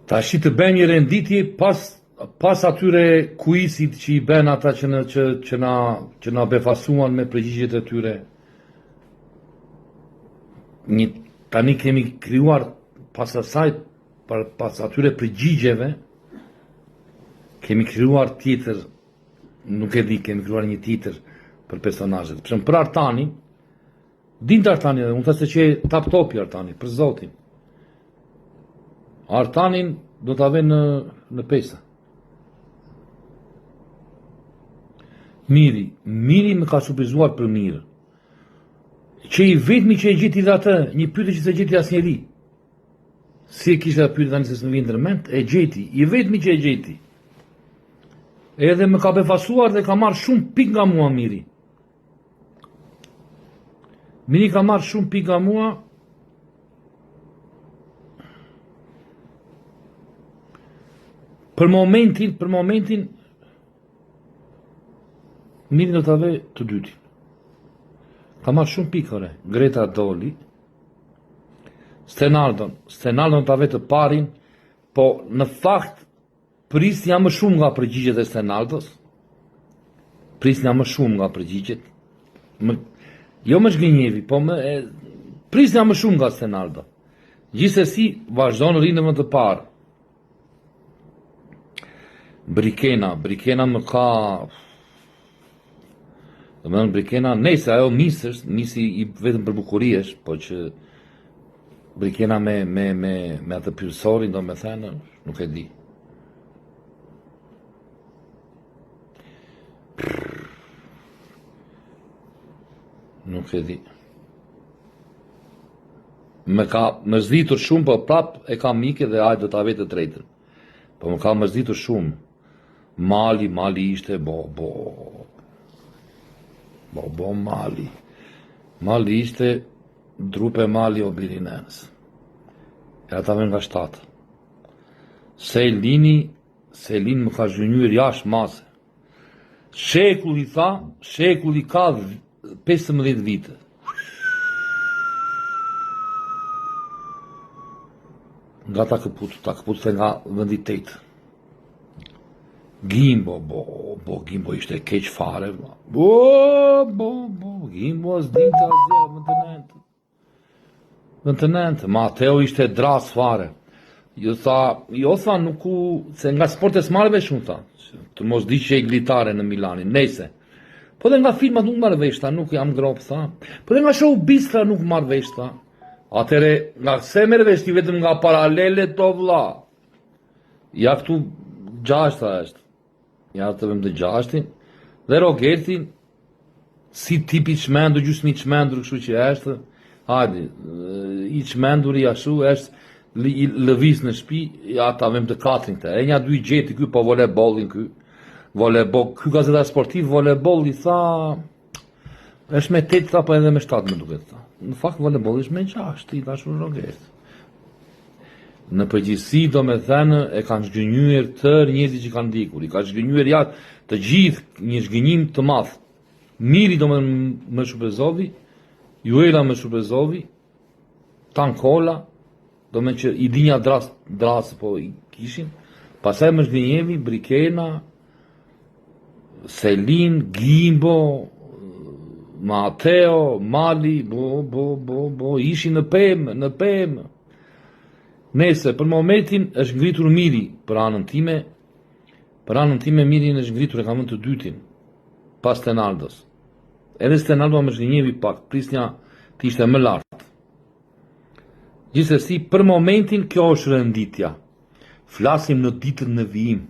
Ta shi të bën një renditje pas atyre kuisit që i bën ata që na befasuan me përgjigjet e tyre. Tani kemi krijuar pas asaj, pas atyre përgjigjeve, kemi krijuar tjetër, nuk e di, kemi krijuar një tjetër për personazhet. Për Artanin, dinte Artani, unë thasë që e tap topi Artani, për Zotin. Artanin do të ave në pesa. Miri më ka surprizuar për mirë. Që i vetmi që e gjeti dhe atë, një pyetje që se gjeti asnjëri. Si e kishte pyetje tani se s'më vjen ndërmend, e gjeti, i vetmi që e gjeti. Edhe më ka befasuar dhe ka marrë shumë pik nga mua Miri. Miri ka marrë shumë pik nga mua. Për momentin, Miri do të ave të dytin. Ka marrë shumë pikore. Greta doli. Stenaldon të ave të parin, po në fakt prisja më shumë nga përgjigjet e Stenaldos. Prisja më shumë nga përgjigjet. Jo më Zhgënjevi, po prisja më shumë nga Stenaldo. Gjithsesi, vazhdon rinë më të parë. Brikena më ka... Brikena, nejse, ajo misi i vetëm për bukuri është, po që Brikena me atë pyrësorin, do me thënë, nuk e di. Nuk e di. Më zditur shumë, po prap e ka mike dhe ajë do ta vetë të drejtën. Po më ka më zditur shumë. Mali ishte Mali. Mali ishte drupe Mali o birinenës. E ata me nga 7. Selin më ka zhgënjur jashtë mase. Shekulli ka 15 vite. Nga ta këputu nga vendi 8. Gimbo ishte keq fare. Gimbo s'dinte asgjë, më të nëntë. Mateo ishte dras fare. Jo tha nuku, se nga sportes marrë vesh unë tha. Të mos di që e glitare në Milanin, nejse. Po dhe nga filmat nuk marrë vesh, tha, nuk jam grop, tha. Po dhe nga show bistra nuk marrë vesh, tha. Atere, nga se merë vesh ti vetëm nga paralele to vla. Ja këtu 6 tha është. Ja të vëm të 6-tin. Dhe Rogertin, si tipi qmendur, gjusmi qmendur, kështu që është. Hajde, i qmendur i ashu, është lëviz në shpi, ja të avem të 4-in të. E nja 2 gjeti, ky po volebollin, ky gazeta sportiv, volebolli, tha, është me 8, tha, po edhe me 7 më duket, tha. Në fakt, volebolli është me 6, ti ka shumë Rogert. Në përgjithësi, do me thënë, e kanë zhgënjur tërë njerëzit që kanë ndikur, i ka zhgënjur jatë të gjithë një zhgënjim të madh. Miri do më shurbezovi, Juela më shurbezovi, Tankola, do me që i dinja drasë po i kishin, pasaj më zhgënjevi, Brikena, Selin, Gimbo, Mateo, Mali, ishin në pemë. Nese, për momentin është ngritur Miri për anën time. Për anën time Miri është ngritur e kam të 2-tin. Pas Stenaldos. Edhe Stenaldo më zhgënjevi pak, prisnja të ishte më lartë. Gjithsesi, për momentin kjo është renditja. Flasim në ditën në vijim.